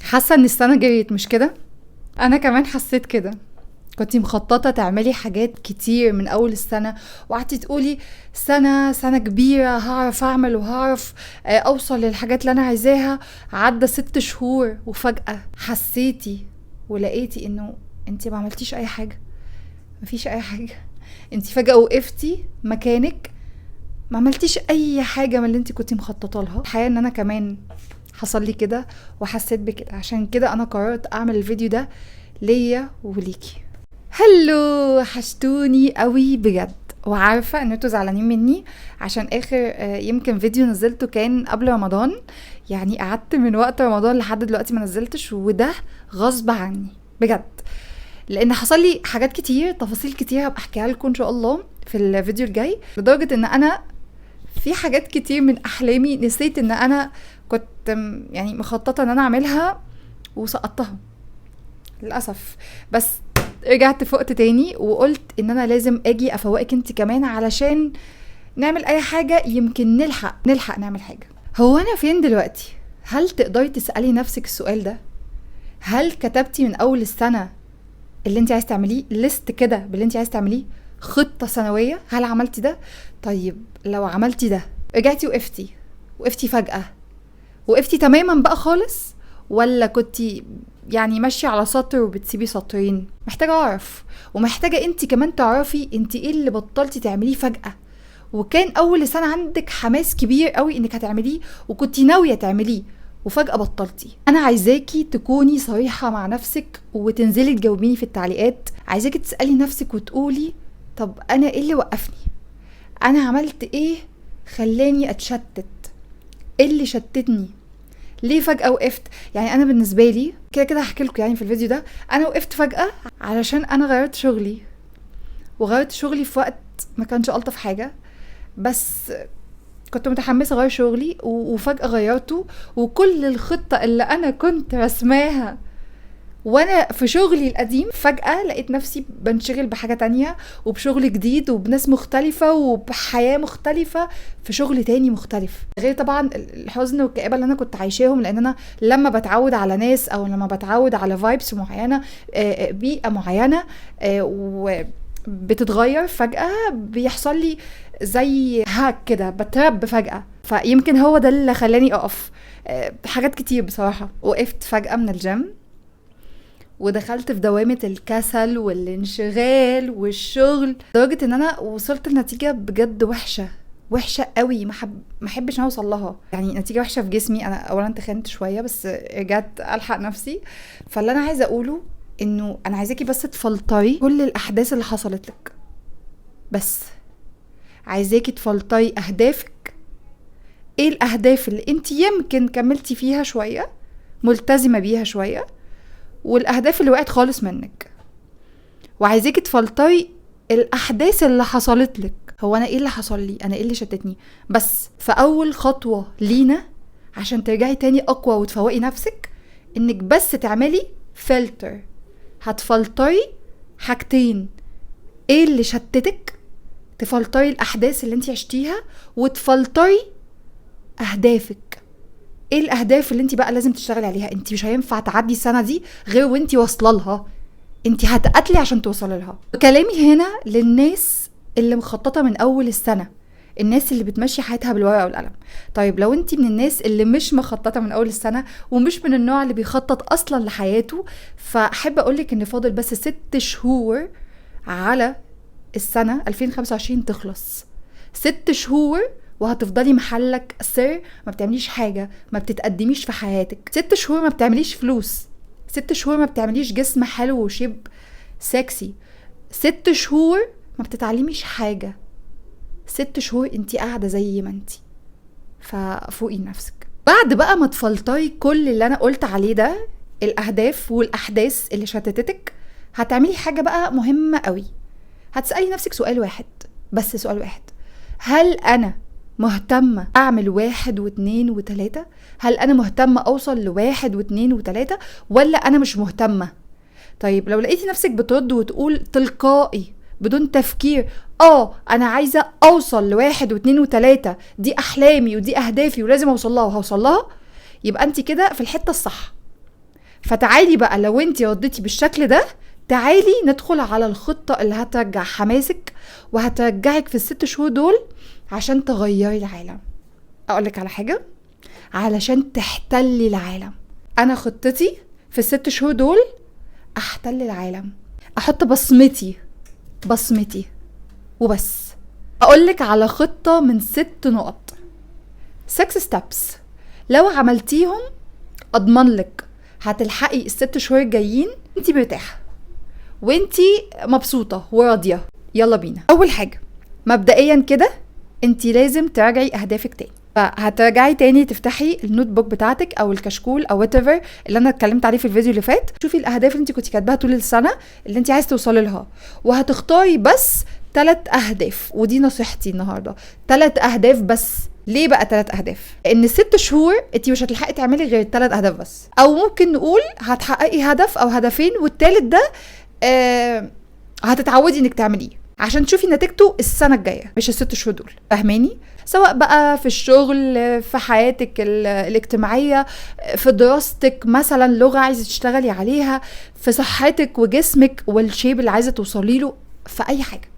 حاسه ان السنه جريت، مش كده؟ انا كمان حسيت كده. كنتي مخططه تعملي حاجات كتير من اول السنه، وقعدتي تقولي سنه كبيره، هعرف اعمل وهعرف اوصل للحاجات اللي انا عايزاها. عدى 6 شهور وفجاه حسيتي ولقيتي انه انتي ما عملتيش اي حاجه. مفيش اي حاجه. انتي فجاه وقفتي مكانك، ما عملتيش اي حاجه من اللي انتي كنتي مخططه لها. الحقيقه ان انا كمان حصل لي كده وحسيت بكده، عشان كده انا قررت اعمل الفيديو ده ليا وليكي. هلو، وحشتوني قوي بجد، وعارفه ان انتوا زعلانين مني عشان اخر يمكن فيديو نزلته كان قبل رمضان. يعني قعدت من وقت رمضان لحد دلوقتي ما نزلتش، وده غصب عني بجد، لان حصل لي حاجات كتير، تفاصيل كتير هبقى احكيها لكم ان شاء الله في الفيديو الجاي، لدرجه ان انا في حاجات كتير من احلامي نسيت ان انا كنت يعني مخططه ان انا اعملها وسقطتها للاسف. بس رجعت فوقت تاني وقلت ان انا لازم اجي افوقك انت كمان، علشان نعمل اي حاجه يمكن نلحق نعمل حاجه. هو انا فين دلوقتي؟ هل تقدري تسالي نفسك السؤال ده؟ هل كتبتي من اول السنه اللي انت عايز تعمليه، ليست كده باللي انت عايز تعمليه، خطه سنويه؟ هل عملتي ده؟ طيب لو عملتي ده، رجعتي وقفتي فجاه، وقفتي تماما بقى خالص، ولا كنتي يعني ماشيه على سطر وبتسيبي سطرين؟ محتاجه اعرف، ومحتاجه انت كمان تعرفي انت ايه اللي بطلتي تعمليه فجاه، وكان اول سنه عندك حماس كبير قوي انك هتعمليه وكنتي ناويه تعمليه وفجاه بطلتي. انا عايزاكي تكوني صريحه مع نفسك وتنزلي تجاوبيني في التعليقات. عايزاكي تسالي نفسك وتقولي طب انا ايه اللي وقفني؟ انا عملت ايه خلاني اتشتت؟ ايه اللي شتتني؟ ليه فجأة وقفت؟ يعني انا بالنسبة لي كده هحكي لكم يعني في الفيديو ده، انا وقفت فجأة علشان انا غيرت شغلي في وقت ما كانش الطف حاجة، بس كنت متحمسة اغير شغلي وفجأة غيرته، وكل الخطة اللي انا كنت رسماها وانا في شغلي القديم فجأة لقيت نفسي بنشغل بحاجة تانية، وبشغل جديد وبناس مختلفة وبحياة مختلفة في شغل تاني مختلف، غير طبعا الحزن والكآبة اللي انا كنت عايشاهم، لان انا لما بتعود على ناس او لما بتعود على فايبس معينة، بيئة معينة، بتتغير فجأة، بيحصل لي زي هاك كده، بترب فجأة. فيمكن هو ده اللي خلاني اقف. حاجات كتير بصراحة، وقفت فجأة من الجيم، ودخلت في دوامة الكسل والانشغال والشغل، لدرجة ان انا وصلت لنتيجة بجد وحشة قوي، ما احبش اوصل لها. يعني نتيجة وحشة في جسمي. انا اولا تخنت شوية، بس رجعت الحق نفسي. فاللي انا عايزة اقوله انه انا عايزاكي بس تفلتري كل الاحداث اللي حصلت لك، بس عايزاكي تفلتري اهدافك. ايه الاهداف اللي انت يمكن كملتي فيها شوية، ملتزمة بيها شوية، والاهداف اللي وقعت خالص منك. وعايزاكي تفلتري الاحداث اللي حصلت لك. هو انا ايه اللي حصل لي؟ انا ايه اللي شتتني؟ بس فاول خطوة لينا عشان ترجعي تاني اقوى وتفوقي نفسك، انك بس تعملي فلتر. هتفلتري حاجتين: ايه اللي شتتك، تفلتري الاحداث اللي انت عشتيها، وتفلتري اهدافك. ايه الاهداف اللي انت بقى لازم تشتغلي عليها؟ انت مش هينفع تعدي السنه دي غير وانت واصله لها، انت هتقتلي عشان توصلي لها. كلامي هنا للناس اللي مخططه من اول السنه، الناس اللي بتمشي حياتها بالورقه والقلم. طيب لو انت من الناس اللي مش مخططه من اول السنه، ومش من النوع اللي بيخطط اصلا لحياته، فاحب اقولك ان فاضل بس 6 شهور على السنه 2025 تخلص. 6 شهور وهتفضلي محلك سر، ما بتعمليش حاجة، ما بتتقدميش في حياتك. 6 شهور ما بتعمليش فلوس. 6 شهور ما بتعمليش جسم حلو وشيب سكسي. 6 شهور ما بتتعلميش حاجة. 6 شهور انتي قاعدة زي ما انتي. ففوقي نفسك. بعد بقى ما تفلتري كل اللي انا قلت عليه ده، الاهداف والاحداث اللي شتتتك، هتعملي حاجة بقى مهمة قوي. هتسألي نفسك سؤال واحد، بس سؤال واحد: هل انا مهتمة اعمل 1 و2 و3؟ هل انا مهتمة اوصل ل1 و2 و3، ولا انا مش مهتمة؟ طيب لو لقيتي نفسك بترد وتقول تلقائي بدون تفكير انا عايزة اوصل ل1 و2 و3، دي احلامي ودي اهدافي ولازم اوصل لها وهوصل لها، يبقى انت كده في الحتة الصح. فتعالي بقى لو انت رديتي بالشكل ده، تعالي ندخل على الخطة اللي هترجع حماسك وهترجعك في ال6 شهور دول عشان تغيري العالم. اقولك على حاجة، علشان تحتلي العالم. انا خطتي في ال6 شهور دول احتل العالم، احط بصمتي وبس. اقولك على خطة من 6 نقط، 6 steps. لو عملتيهم اضمنلك هتلحقي ال6 شهور الجايين انتي مرتاحة وانتي مبسوطة وراضية. يلا بينا. اول حاجة مبدئيا كده انتي لازم تراجعي اهدافك تاني. فهترجعي تاني تفتحي النوت بوك بتاعتك او الكشكول او whatever اللي انا اتكلمت عليه في الفيديو اللي فات، شوفي الاهداف اللي انت كنتي كاتباها طول السنه اللي انت عايزه توصلي لها، وهتختاري بس 3 اهداف. ودي نصيحتي النهارده، 3 اهداف بس. ليه بقى 3 اهداف؟ ان 6 شهور انت مش هتلحقي تعملي غير 3 اهداف بس، او ممكن نقول هتحققي هدف او هدفين والتالت ده هتتعودي انك تعمليه عشان تشوفي نتيجته السنه الجايه مش ال6 شهور دول. فاهماني؟ سواء بقى في الشغل، في حياتك الاجتماعيه، في دراستك مثلا، لغه عايزه تشتغلي عليها، في صحتك وجسمك والشيب اللي عايزه توصلي له، في اي حاجه.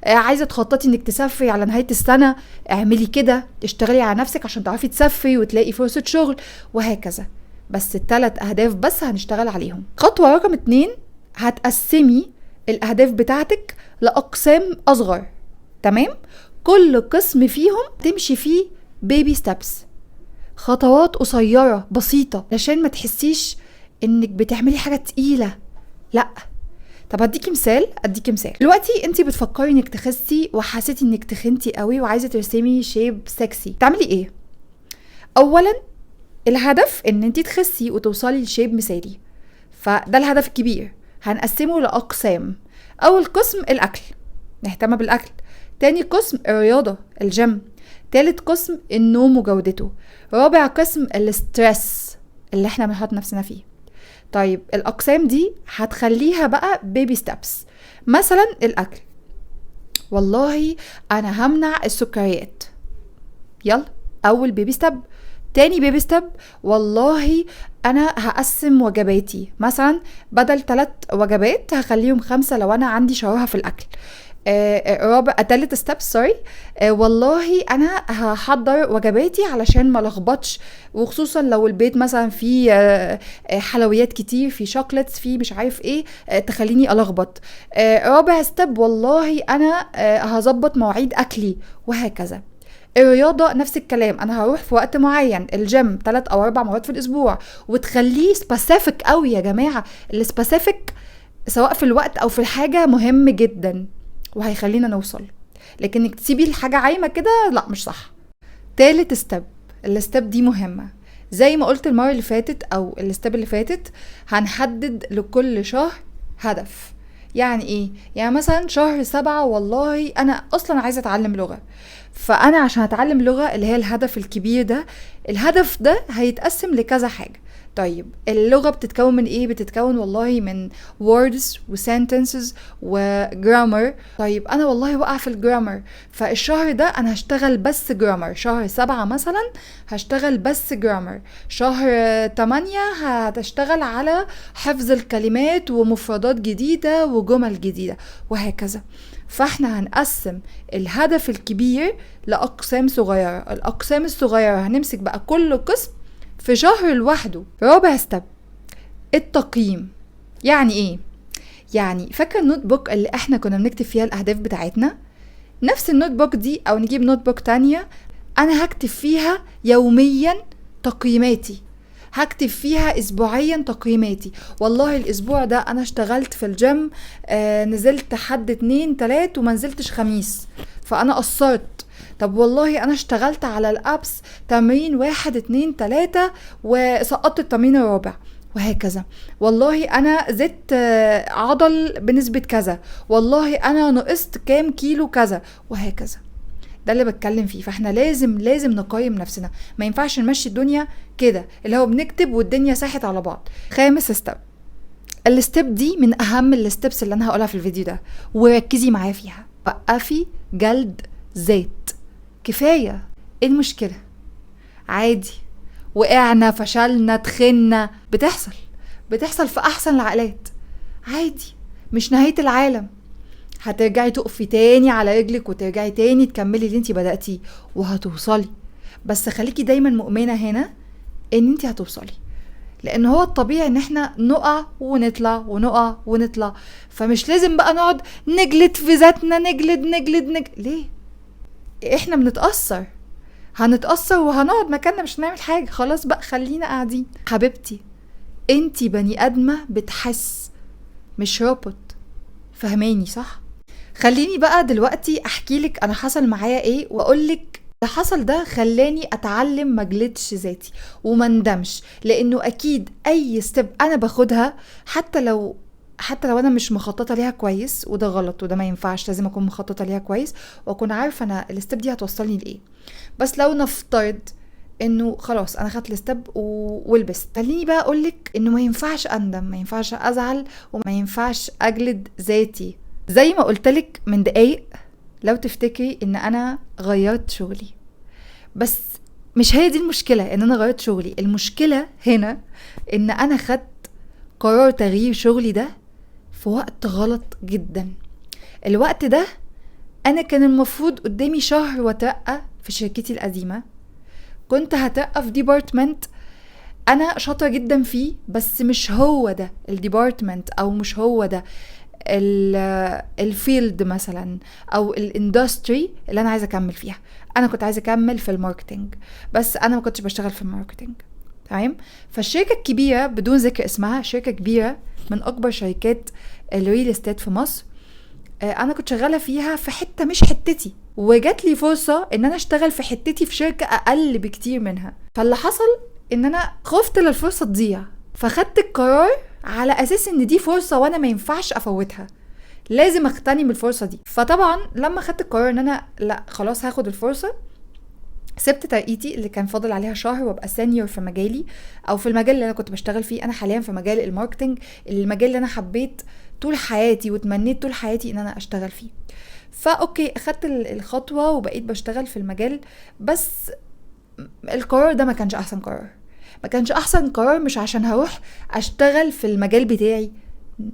عايزه تخططي انك تسافري على نهايه السنه، اعملي كده، اشتغلي على نفسك عشان تعرفي تسافري وتلاقي فرصه شغل وهكذا. بس ال3 اهداف بس هنشتغل عليهم. خطوه رقم 2، هتقسمي الاهداف بتاعتك لاقسام اصغر. تمام؟ كل قسم فيهم تمشي فيه بيبي ستابس، خطوات قصيره بسيطه عشان ما تحسيش انك بتعملي حاجه تقيله. لا. طب اديكي مثال. دلوقتي انتي بتفكري انك تخسي وحسيتي انك تخنتي قوي وعايزه ترسمي شيب سكسي، تعملي ايه؟ اولا الهدف ان انتي تخسي وتوصلي لشيب مثالي، فده الهدف الكبير. هنقسمه لاقسام. اول قسم الاكل، نهتم بالاكل. تاني قسم الرياضه، الجيم. تالت قسم النوم وجودته. رابع قسم الاسترس اللي احنا بنحط نفسنا فيه. طيب الاقسام دي هتخليها بقى بيبي ستابس. مثلا الاكل، والله انا همنع السكريات، يلا اول بيبي ستاب. تاني بيبي ستاب، والله انا هقسم وجباتي، مثلا بدل 3 وجبات هخليهم 5 لو انا عندي شراهه في الاكل. تالت ستيب والله انا هحضر وجباتي علشان ما لخبطش، وخصوصا لو البيت مثلا فيه حلويات كتير، فيه شوكليتس، فيه مش عارف ايه تخليني الخبط. رابع ستيب، والله انا هظبط مواعيد اكلي وهكذا. الرياضة نفس الكلام، انا هروح في وقت معين الجيم 3 أو 4 مرات في الاسبوع، وتخليه سبيسيفيك قوي يا جماعة. السبيسيفيك سواء في الوقت او في الحاجة مهم جدا وهيخلينا نوصل، لكن انك تسيبي الحاجة عايمة كده لا، مش صح. تالت ستيب، الستيب دي مهمة زي ما قلت المرة اللي فاتت او الستيب اللي فاتت، هنحدد لكل شهر هدف. يعني ايه؟ يعني مثلا شهر 7 والله انا اصلا عايزة اتعلم لغة، فانا عشان اتعلم لغة اللي هي الهدف الكبير ده، الهدف ده هيتقسم لكذا حاجة. طيب اللغة بتتكون من ايه؟ بتتكون والله من words و sentences و grammar. طيب انا والله وقع في الجرامر، فالشهر ده انا هشتغل بس grammar. شهر 7 مثلا هشتغل بس grammar. شهر 8 هتشتغل على حفظ الكلمات ومفردات جديدة وجمل جديدة وهكذا. فاحنا هنقسم الهدف الكبير لأقسام صغيرة. الأقسام الصغيرة هنمسك بقى كل قسم في شهر لوحده. رابع ستيب، التقييم. يعني ايه؟ يعني فاكرة النوت بوك اللي احنا كنا بنكتب فيها الأهداف بتاعتنا؟ نفس النوت بوك دي او نجيب نوت بوك تانية انا هكتب فيها يوميا تقييماتي، هكتب فيها اسبوعيا تقييماتي. والله الاسبوع ده انا اشتغلت في الجيم، نزلت حد 2 3 وما نزلتش خميس فانا قصرت. طب والله انا اشتغلت على الابس تمرين 1 2 3 وسقطت التمرين الرابع وهكذا. والله انا زدت عضل بنسبة كذا، والله انا نقصت كام كيلو كذا وهكذا. ده اللي بتكلم فيه. فاحنا لازم نقيم نفسنا، ما ينفعش نمشي الدنيا كده اللي هو بنكتب والدنيا ساحت على بعض. خامس ستيب، الستيب دي من اهم الستيبس اللي انا هقولها في الفيديو ده، وركزي معايا فيها. وقفي جلد ذات، كفاية. ايه المشكلة؟ عادي، وقعنا، فشلنا، تخنا، بتحصل. بتحصل في احسن العقلات، عادي، مش نهاية العالم. هترجعي تقفي تاني على رجلك وترجعي تاني تكملي اللي انتي بدأتيه وهتوصلي. بس خليكي دايما مؤمنة هنا ان انتي هتوصلي، لان هو الطبيعي ان احنا نقع ونطلع ونقع ونطلع. فمش لازم بقى نقعد نجلد في ذاتنا، نجلد ليه؟ احنا بنتأثر، هنتأثر وهنقعد مكاننا مش هنعمل حاجة. خلاص بقى خلينا قاعدين. حبيبتي انتي بني ادمة بتحس، مش روبوت، فهماني صح؟ خليني بقى دلوقتي احكيلك انا حصل معايا ايه، واقولك اللي حصل ده خلاني اتعلم مجلدش ذاتي ومندمش. لانه اكيد اي ستيب انا باخدها حتى لو انا مش مخططه ليها كويس، وده غلط وده ما ينفعش، لازم اكون مخططه ليها كويس واكون عارفه انا الستيب دي هتوصلني لايه. بس لو نفترض انه خلاص انا خدت الستيب ولبست، خليني بقى اقولك انه ما ينفعش اندم، ما ينفعش ازعل، وما ينفعش اجلد ذاتي. زي ما قلتلك من دقايق، لو تفتكري ان انا غيرت شغلي، بس مش هي دي المشكلة ان انا غيرت شغلي. المشكلة هنا ان انا خدت قرار تغيير شغلي ده في وقت غلط جدا. الوقت ده انا كان المفروض قدامي شهر واترقى في شركتي القديمة. كنت هترقى في ديبارتمنت انا شاطرة جدا فيه، بس مش هو ده الديبارتمنت، او مش هو ده الفيلد مثلا، او الاندستري اللي انا عايزه اكمل فيها. انا كنت عايزه اكمل في الماركتينج، بس انا ما كنتش بشتغل في الماركتينج. تمام. فالشركه الكبيره بدون ذكر اسمها، شركه كبيره من اكبر شركات الريل استيت في مصر، انا كنت شغاله فيها في حته مش حتتي، وجات لي فرصه ان انا اشتغل في حتتي في شركه اقل بكتير منها. فاللي حصل ان انا خفت للفرصه تضيع، فخدت القرار على اساس ان دي فرصه وانا ما ينفعش افوتها، لازم اغتنم الفرصه دي. فطبعا لما خدت القرار ان انا لا خلاص هاخد الفرصه، سبت ترقيتي اللي كان فاضل عليها شهر وابقى سينيور في مجالي، او في المجال اللي انا كنت بشتغل فيه. انا حاليا في مجال الماركتينج، المجال اللي انا حبيت طول حياتي وتمنيت طول حياتي ان انا اشتغل فيه. فاوكي اخدت الخطوه وبقيت بشتغل في المجال. بس القرار ده ما كانش احسن قرار، ما كانش احسن قرار. مش عشان هروح اشتغل في المجال بتاعي،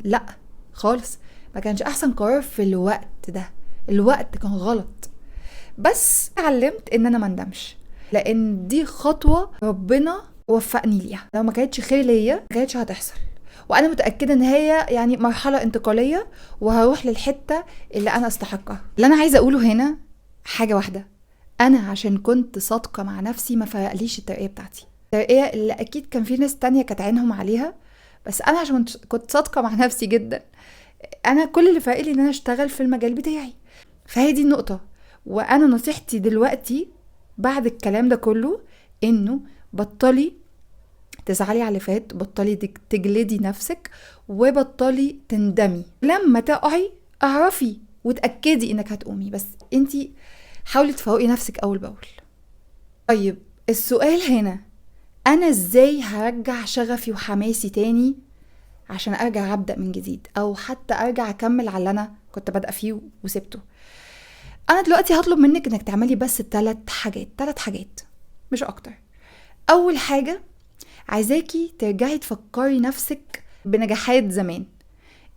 لا خالص، ما كانش احسن قرار في الوقت ده. الوقت كان غلط، بس علمت ان انا مندمش، لان دي خطوة ربنا وفقني ليها. لو ما كانتش خير ليا ما كانتش هتحصل، وانا متأكدة ان هي يعني مرحلة انتقالية وهروح للحتة اللي انا استحقها. اللي انا عايزة اقوله هنا حاجة واحدة، انا عشان كنت صادقة مع نفسي ما فرقليش الترقية بتاعتي، الترقية اللي اكيد كان في ناس تانية كانت عينهم عليها، بس انا عشان كنت صادقة مع نفسي جدا، انا كل اللي فرقلي ان انا اشتغل في المجال بتاعي. فهي دي النقطة. وانا نصيحتي دلوقتي بعد الكلام ده كله انه بطلي تزعلي على اللي فات، بطلي تجلدي نفسك، وبطلي تندمي. لما تقعي اعرفي وتأكدي انك هتقومي، بس انتي حاولي تفوقي نفسك اول باول. طيب السؤال هنا، انا ازاي هرجع شغفي وحماسي تاني عشان ارجع ابدأ من جديد، او حتى ارجع اكمل على اللي انا كنت بادئه فيه وسبته؟ انا دلوقتي هطلب منك انك تعملي بس 3 حاجات مش اكتر. اول حاجة عايزاكي ترجعي تفكري نفسك بنجاحات زمان.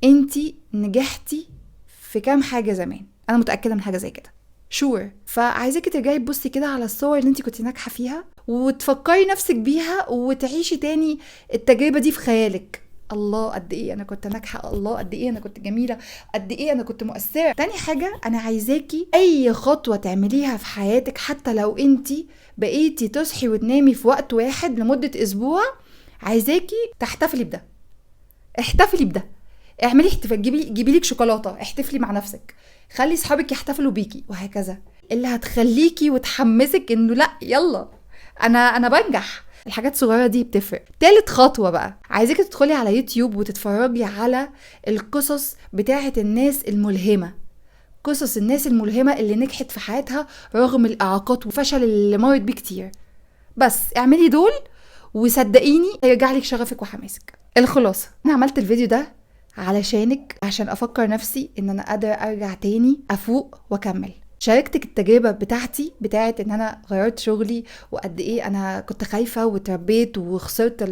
انتي نجحتي في كام حاجة زمان، انا متأكدة من حاجة زي كده شور. فعايزاكي ترجعي تبصي كده على الصور اللي انتي كنتي ناجحة فيها وتفكري نفسك بيها، وتعيشي تاني التجربة دي في خيالك. الله قد ايه انا كنت ناجحة، الله قد ايه انا كنت جميلة، قد ايه انا كنت مؤثرة. تاني حاجة، انا عايزاكي اي خطوة تعمليها في حياتك حتى لو انتي بقيتي تصحي وتنامي في وقت واحد لمدة اسبوع، عايزاكي تحتفلي بده. احتفلي بده، اعملي احتفال، جيبي لك شوكولاتة، احتفلي مع نفسك، خلي صحابك يحتفلوا بيكي، وهكذا. اللي هتخليكي وتحمسك انه لا يلا انا بنجح. الحاجات الصغيرة دي بتفرق. تالت خطوة بقى، عايزاكي تدخلي على يوتيوب وتتفرجي على القصص بتاعة الناس الملهمة، قصص الناس الملهمة اللي نجحت في حياتها رغم الإعاقات وفشل اللي مرت بيه كتير. بس اعملي دول وصدقيني هيرجع لك شغفك وحماسك. الخلاصة، انا عملت الفيديو ده علشانك، عشان افكر نفسي ان انا قادرة ارجع تاني افوق واكمل. شاركتك التجربة بتاعتي بتاعت ان انا غيرت شغلي وقد ايه انا كنت خايفة وتربيت وخسرت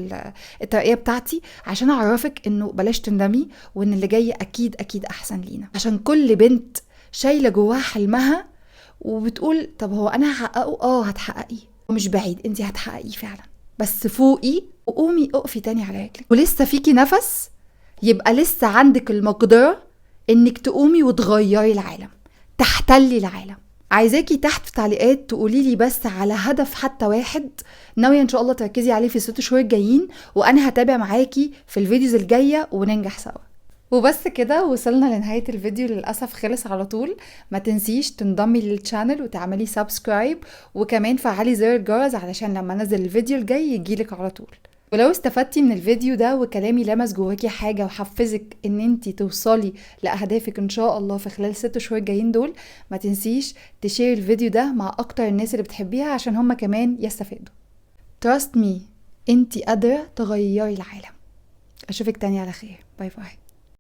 الترقية بتاعتي، عشان اعرفك انه بلاش تندمي، وان اللي جاي اكيد اكيد احسن لينا. عشان كل بنت شايلة جواها حلمها وبتقول طب هو انا هحققه، هتحققيه ومش بعيد، انتي هتحققيه فعلا، بس فوقي وقومي اقفي تاني على رجلك، ولسه فيكي نفس، يبقى لسه عندك المقدرة انك تقومي وتغيري العالم، تحتلي العالم. عايزاكي تحت في تعليقات تقولي لي بس على هدف حتى واحد ناوية ان شاء الله تركزي عليه في ال6 شهور الجايين، وانا هتابع معاكي في الفيديوز الجاية وننجح سوا. وبس كده وصلنا لنهاية الفيديو، للأسف خلص على طول. ما تنسيش تنضمي للشانل وتعملي سبسكرايب، وكمان فعلي زر الجرس علشان لما انزل الفيديو الجاي يجيلك على طول. ولو استفدتي من الفيديو ده وكلامي لمس جواكي حاجة وحفزك ان انتي توصلي لأهدافك ان شاء الله في خلال 6 شهور جايين دول، ما تنسيش تشير الفيديو ده مع اكتر الناس اللي بتحبيها عشان هما كمان يستفادوا. Trust me، انتي قادرة تغيري العالم. اشوفك تاني على خير. باي باي.